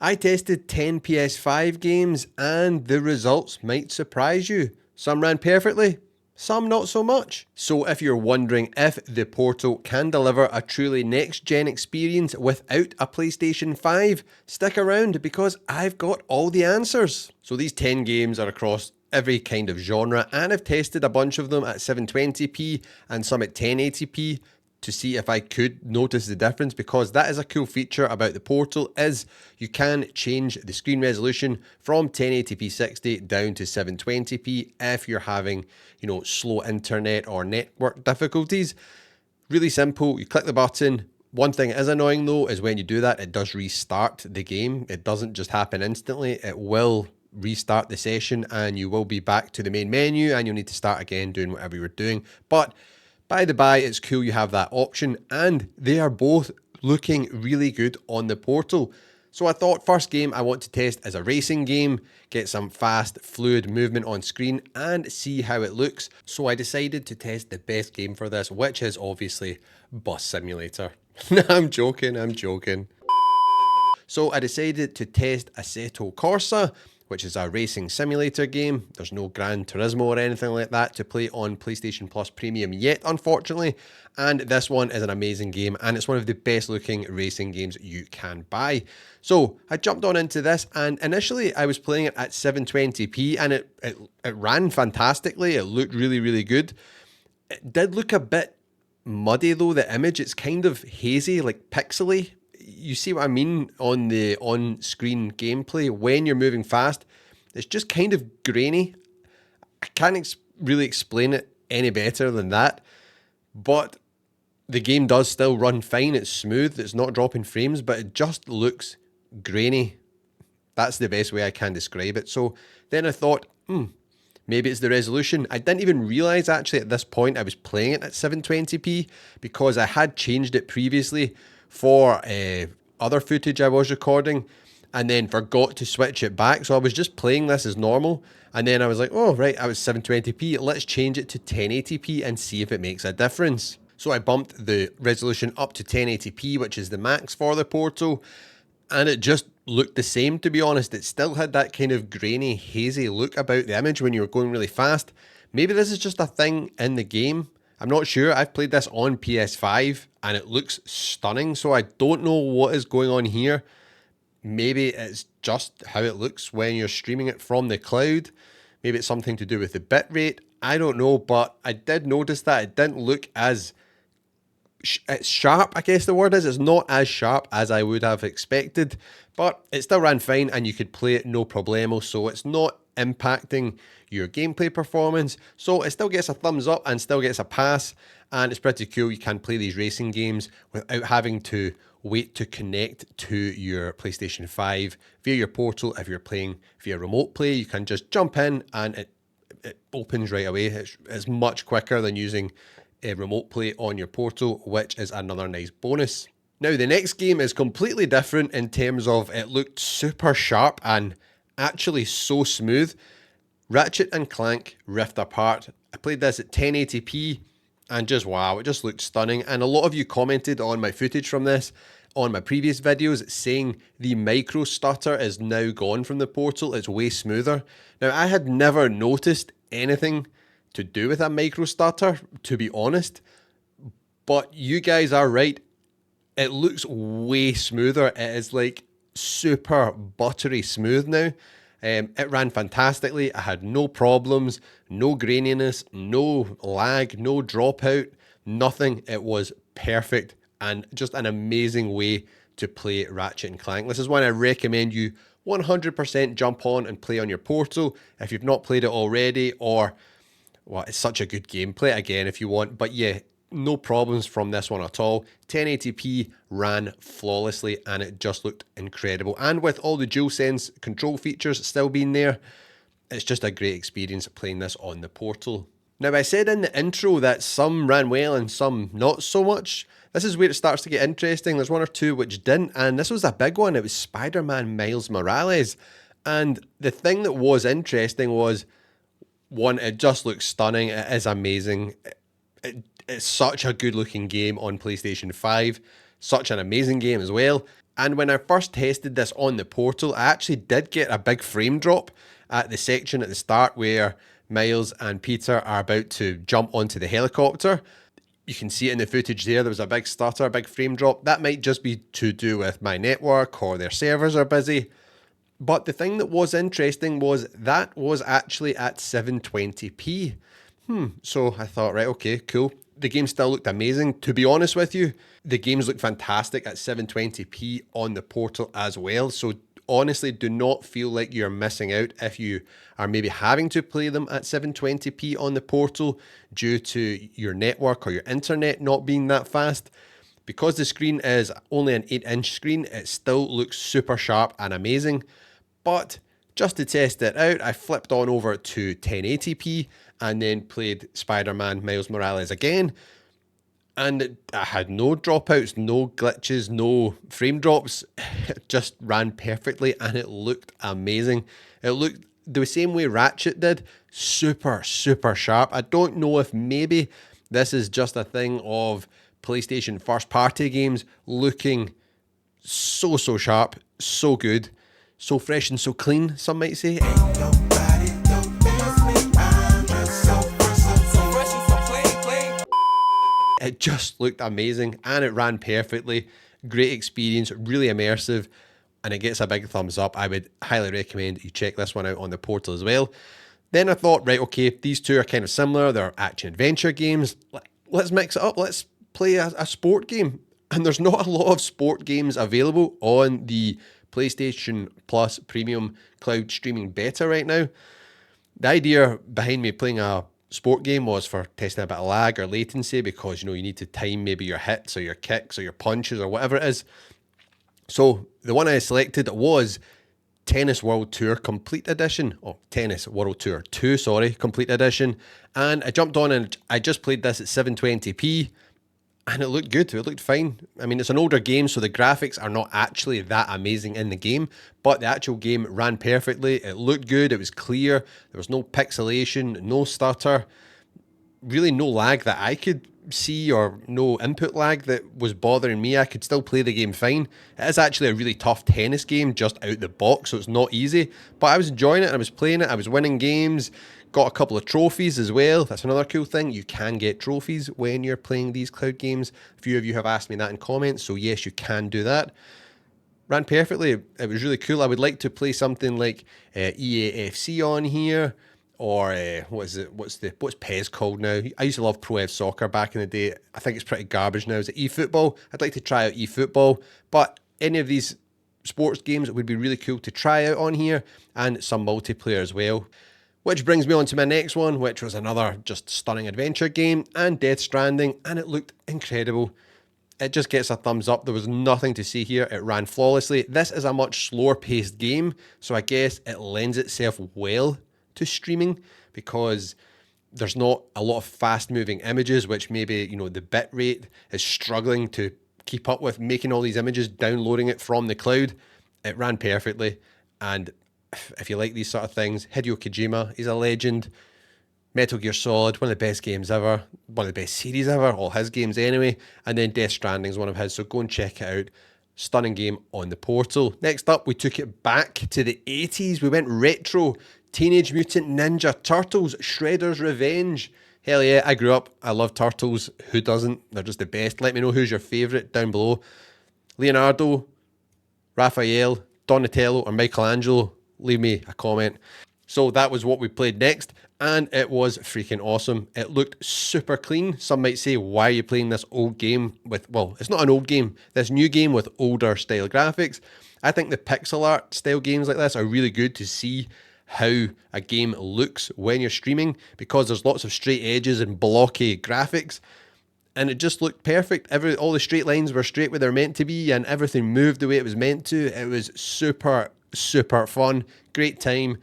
I tested 10 PS5 games and the results might surprise you. Some ran perfectly, some not so much. So if you're wondering if the Portal can deliver a truly next-gen experience without a PlayStation 5, stick around because I've got all the answers. So these 10 games are across every kind of genre, and I've tested a bunch of them at 720p and some at 1080p to see if I could notice the difference, because that is a cool feature about the Portal, is you can change the screen resolution from 1080p 60 down to 720p if you're having, slow internet or network difficulties. Really simple, you click the button. One thing is annoying though is when you do that, it does restart the game. It doesn't just happen instantly, it will restart the session and you will be back to the main menu and you'll need to start again doing whatever you were doing. But by the by, it's cool you have that option, and they are both looking really good on the Portal. So I thought first game I want to test is a racing game, get some fast, fluid movement on screen and see how it looks. So I decided to test the best game for this, which is obviously Bus Simulator. I'm joking. So I decided to test Assetto Corsa, which is a racing simulator game. There's no Gran Turismo or anything like that to play on PlayStation Plus Premium yet, unfortunately. And this one is an amazing game, and it's one of the best looking racing games you can buy. So I jumped on into this, and initially I was playing it at 720p, and it ran fantastically. It looked really, really good. It did look a bit muddy though, the image. It's kind of hazy, like pixely. You see what I mean on the on-screen gameplay when you're moving fast. It's just kind of grainy. I can't really explain it any better than that. But the game does still run fine. It's smooth. It's not dropping frames, but it just looks grainy. That's the best way I can describe it. So then I thought, maybe it's the resolution. I didn't even realize actually at this point I was playing it at 720p because I had changed it previously for other footage I was recording and then forgot to switch it back. So I was just playing this as normal and then I was like, oh right, I was 720p, let's change it to 1080p and see if it makes a difference. So I bumped the resolution up to 1080p, which is the max for the Portal, and it just looked the same, to be honest. It still had that kind of grainy, hazy look about the image when you were going really fast. Maybe this is just a thing in the game. I'm not sure. I've played this on PS5 and it looks stunning, so I don't know what is going on here. Maybe it's just how it looks when you're streaming it from the cloud. Maybe it's something to do with the bitrate. I don't know, but I did notice that it didn't look as it's sharp, I guess the word is. It's not as sharp as I would have expected, but it still ran fine and you could play it no problemo, so it's not impacting your gameplay performance. So it still gets a thumbs up and still gets a pass, and it's pretty cool. You can play these racing games without having to wait to connect to your PlayStation 5 via your Portal. If you're playing via remote play, you can just jump in and it opens right away. It's much quicker than using a remote play on your Portal, which is another nice bonus. Now the next game is completely different in terms of it looked super sharp and actually so smooth. Ratchet and Clank Rift Apart. I played this at 1080p and just wow, it just looked stunning. And a lot of you commented on my footage from this on my previous videos saying the micro stutter is now gone from the Portal. It's way smoother. Now I had never noticed anything to do with a micro stutter, to be honest, but you guys are right. It looks way smoother. It is like super buttery smooth now. It ran fantastically. I had no problems, no graininess, no lag, no dropout, nothing. It was perfect and just an amazing way to play Ratchet and Clank. This is one I recommend you 100% jump on and play on your Portal if you've not played it already, or well, it's such a good gameplay again if you want. But yeah, no problems from this one at all. 1080p ran flawlessly and it just looked incredible. And with all the DualSense control features still being there, it's just a great experience playing this on the Portal. Now, I said in the intro that some ran well and some not so much. This is where it starts to get interesting. There's one or two which didn't, and this was a big one. It was Spider-Man Miles Morales. And the thing that was interesting was, one, it just looks stunning. It is amazing. It's such a good looking game on PlayStation 5. Such an amazing game as well. And when I first tested this on the portal, I actually did get a big frame drop at the section at the start where Miles and Peter are about to jump onto the helicopter. You can see it in the footage there. There was a big stutter, a big frame drop. That might just be to do with my network or their servers are busy. But the thing that was interesting was that was actually at 720p. So I thought, right, okay, cool. The game still looked amazing. To be honest with you, the games look fantastic at 720p on the portal as well. So honestly, do not feel like you're missing out if you are maybe having to play them at 720p on the portal due to your network or your internet not being that fast. Because the screen is only an 8-inch screen, it still looks super sharp and amazing. But just to test it out, I flipped on over to 1080p and then played Spider-Man Miles Morales again. And I had no dropouts, no glitches, no frame drops. It just ran perfectly and it looked amazing. It looked the same way Ratchet did, super, super sharp. I don't know if maybe this is just a thing of PlayStation first party games looking so sharp, so good. So fresh and so clean, some might say. It just looked amazing and it ran perfectly. Great experience, really immersive, and it gets a big thumbs up. I would highly recommend you check this one out on the portal as well. Then I thought, right, okay, these two are kind of similar. They're action-adventure games. Let's mix it up. Let's play a sport game. And there's not a lot of sport games available on the PlayStation Plus Premium Cloud Streaming Beta right now. The idea behind me playing a sport game was for testing a bit of lag or latency because, you need to time maybe your hits or your kicks or your punches or whatever it is. So the one I selected was Tennis World Tour Complete Edition. Oh, Tennis World Tour 2, Complete Edition. And I jumped on and I just played this at 720p. And it looked good. It looked fine. I mean, it's an older game, so the graphics are not actually that amazing in the game, but the actual game ran perfectly. It looked good. It was clear. There was no pixelation, no stutter, really no lag that I could see or no input lag that was bothering me. I could still play the game fine. It is actually a really tough tennis game just out the box, so it's not easy, but I was enjoying it and I was playing it. I was winning games. Got a couple of trophies as well. That's another cool thing. You can get trophies when you're playing these cloud games. A few of you have asked me that in comments, so yes, you can do that. Ran perfectly. It was really cool. I would like to play something like EAFC on here, or what's PES called now? I used to love Pro F Soccer back in the day. I think it's pretty garbage now. Is it eFootball? I'd like to try out eFootball, but any of these sports games would be really cool to try out on here, and some multiplayer as well. Which brings me on to my next one, which was another just stunning adventure game, and Death Stranding, and it looked incredible. It just gets a thumbs up. There was nothing to see here. It ran flawlessly. This is a much slower paced game, so I guess it lends itself well to streaming because there's not a lot of fast moving images, which maybe, the bit rate is struggling to keep up with, making all these images, downloading it from the cloud. It ran perfectly, and if you like these sort of things, Hideo Kojima, he's a legend. Metal Gear Solid, one of the best games ever, one of the best series ever, all his games anyway. And then Death Stranding is one of his, so go and check it out. Stunning game on the portal. Next up, we took it back to the 80s. We went retro. Teenage Mutant Ninja Turtles, Shredder's Revenge. Hell yeah, I grew up. I love Turtles. Who doesn't? They're just the best. Let me know who's your favourite down below. Leonardo, Raphael, Donatello, or Michelangelo. Leave me a comment. So that was what we played next, and it was freaking awesome. It looked super clean. Some might say, why are you playing this old game with, well, it's not an old game, this new game with older style graphics. I think the pixel art style games like this are really good to see how a game looks when you're streaming, because there's lots of straight edges and blocky graphics, and it just looked perfect. All the straight lines were straight where they're meant to be, and everything moved the way it was meant to. It was super fun, great time,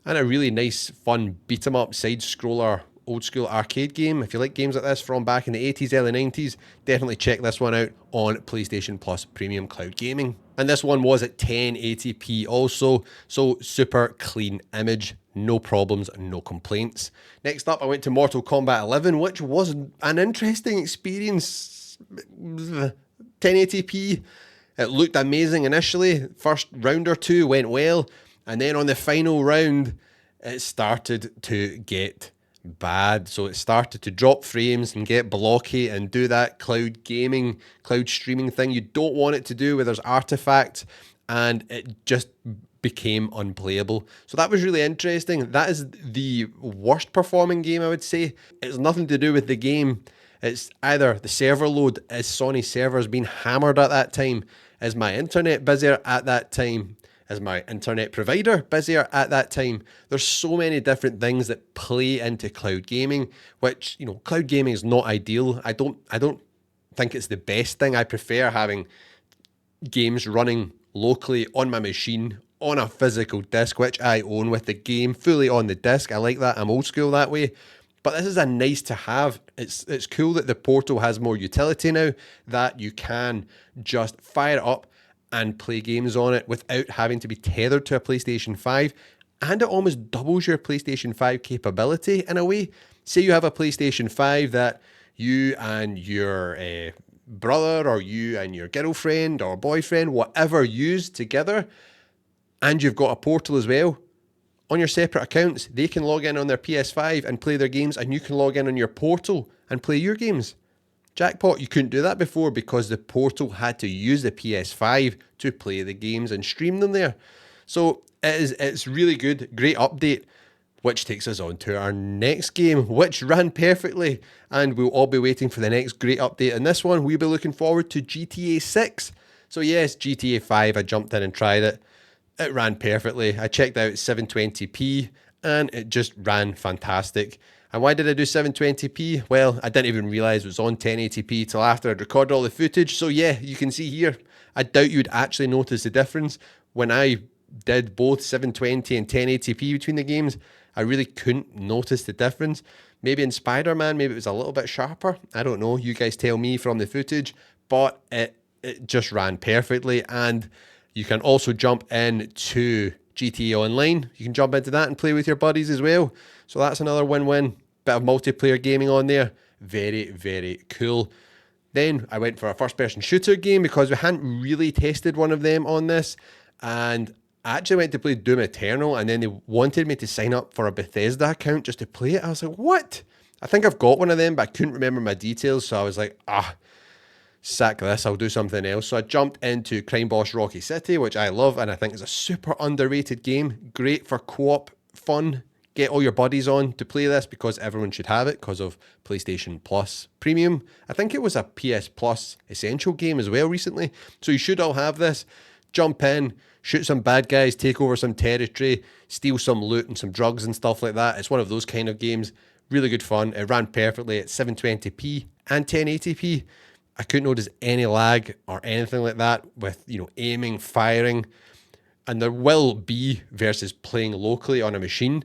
and a really nice, fun beat-em-up, side-scroller, old-school arcade game. If you like games like this from back in the 80s, early 90s, definitely check this one out on PlayStation Plus Premium Cloud Gaming. And this one was at 1080p also, so super clean image, no problems, no complaints. Next up, I went to Mortal Kombat 11, which was an interesting experience. 1080p. It looked amazing initially. First round or two went well, and then on the final round, it started to get bad. So it started to drop frames and get blocky and do that cloud gaming, cloud streaming thing you don't want it to do, where there's artifacts, and it just became unplayable. So that was really interesting. That is the worst performing game, I would say. It's nothing to do with the game. It's either the server load, is Sony servers being hammered at that time? Is my internet busier at that time? Is my internet provider busier at that time? There's so many different things that play into cloud gaming, which, you know, cloud gaming is not ideal. I don't think it's the best thing. I prefer having games running locally on my machine on a physical disc, which I own with the game fully on the disc. I like that. I'm old school that way. But this is a nice to have. It's cool that the Portal has more utility now, that you can just fire it up and play games on it without having to be tethered to a PlayStation 5. And it almost doubles your PlayStation 5 capability in a way. Say you have a PlayStation 5 that you and your brother or you and your girlfriend or boyfriend, whatever, use together, and you've got a Portal as well. On your separate accounts, they can log in on their PS5 and play their games, and you can log in on your Portal and play your games. Jackpot. You couldn't do that before because the Portal had to use the PS5 to play the games and stream them there. So it's really good, great update, which takes us on to our next game, which ran perfectly, and we'll all be waiting for the next great update. In this one, we'll be looking forward to GTA 6. So yes, GTA 5, I jumped in and tried it. It ran perfectly. I checked out 720p and it just ran fantastic. And why did I do 720p? Well, I didn't even realize it was on 1080p till after I'd recorded all the footage. So yeah, you can see here, I doubt you'd actually notice the difference. When I did both 720 and 1080p between the games, I really couldn't notice the difference. Maybe in Spider-Man, maybe it was a little bit sharper. I don't know. You guys tell me from the footage, but it just ran perfectly. And you can also jump into GTA Online. You can jump into that and play with your buddies as well. So that's another win-win. Bit of multiplayer gaming on there. Very, very cool. Then I went for a first-person shooter game because we hadn't really tested one of them on this. And I actually went to play Doom Eternal, and then they wanted me to sign up for a Bethesda account just to play it. I was like, what? I think I've got one of them, but I couldn't remember my details. So I was like, sack this, I'll do something else. So I jumped into Crime Boss Rocky City, which I love and I think is a super underrated game. Great for co-op fun. Get all your buddies on to play this because everyone should have it because of PlayStation Plus Premium. I think it was a PS Plus Essential game as well recently. So you should all have this. Jump in, shoot some bad guys, take over some territory, steal some loot and some drugs and stuff like that. It's one of those kind of games. Really good fun. It ran perfectly at 720p and 1080p. I couldn't notice any lag or anything like that with, you know, aiming, firing. And there will be versus playing locally on a machine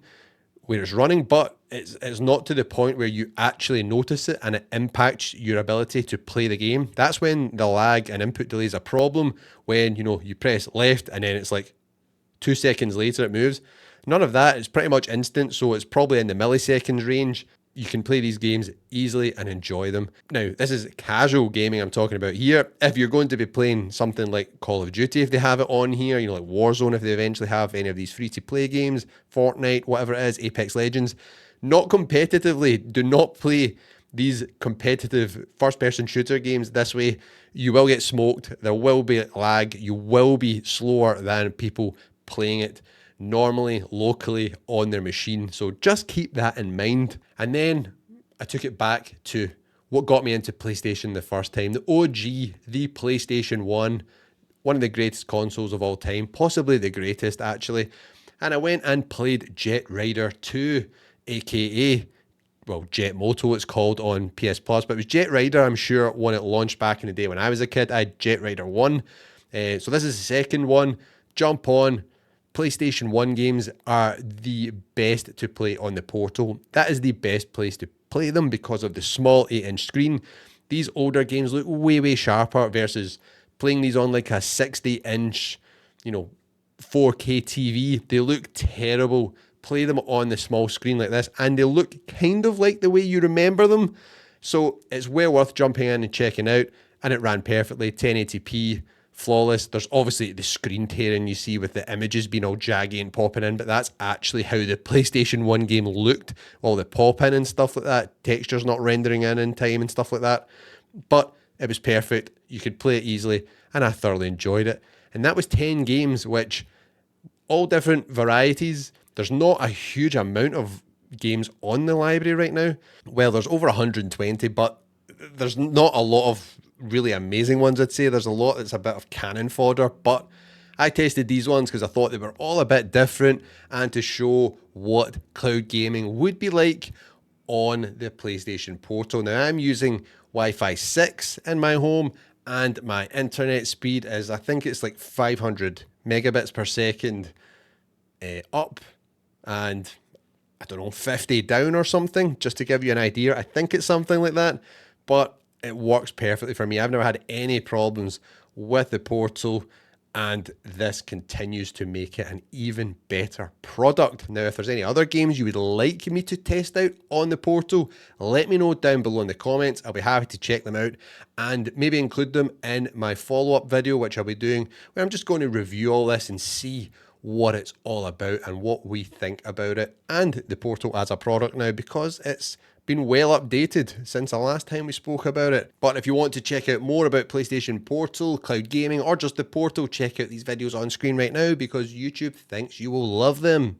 where it's running, but it's not to the point where you actually notice it and it impacts your ability to play the game. That's when the lag and input delay is a problem, when, you know, you press left and then it's like 2 seconds later it moves. None of that. It's pretty much instant, so it's probably in the milliseconds range. You can play these games easily and enjoy them. Now, this is casual gaming I'm talking about here. If you're going to be playing something like Call of Duty, if they have it on here, you know, like Warzone, if they eventually have any of these free-to-play games, Fortnite, whatever it is, Apex Legends, not competitively, do not play these competitive first-person shooter games this way. You will get smoked. There will be lag. You will be slower than people playing it normally, locally, on their machine. So just keep that in mind. And then I took it back to what got me into PlayStation the first time. The OG, the PlayStation 1, one of the greatest consoles of all time, possibly the greatest actually. And I went and played Jet Rider 2, aka, well, Jet Moto it's called on PS Plus, but it was Jet Rider, I'm sure, when it launched back in the day when I was a kid. I had Jet Rider 1. So this is the second one. Jump on. PlayStation 1 games are the best to play on the Portal. That is the best place to play them because of the small 8-inch screen. These older games look way, way sharper versus playing these on like a 60-inch, you know, 4K TV. They look terrible. Play them on the small screen like this and they look kind of like the way you remember them. So it's well worth jumping in and checking out. And it ran perfectly, 1080p, flawless. There's obviously the screen tearing you see with the images being all jaggy and popping in, but that's actually how the PlayStation 1 game looked. All the pop in and stuff like that, textures not rendering in time and stuff like that. But it was perfect. You could play it easily, and I thoroughly enjoyed it. And that was 10 games, which all different varieties. There's not a huge amount of games on the library right now. Well, there's over 120, but there's not a lot of really amazing ones, I'd say. There's a lot that's a bit of cannon fodder, but I tested these ones because I thought they were all a bit different and to show what cloud gaming would be like on the PlayStation Portal. Now, I'm using Wi-Fi 6 in my home, and my internet speed is, I think it's like 500 megabits per second up, and I don't know, 50 down or something, just to give you an idea. I think it's something like that, but it works perfectly for me. I've never had any problems with the Portal, and this continues to make it an even better product. Now, if there's any other games you would like me to test out on the Portal, let me know down below in the comments. I'll be happy to check them out and maybe include them in my follow-up video, which I'll be doing, where I'm just going to review all this and see what it's all about and what we think about it and the Portal as a product now, because it's been well updated since the last time we spoke about it. But if you want to check out more about PlayStation Portal, cloud gaming, or just the Portal, check out these videos on screen right now, because YouTube thinks you will love them.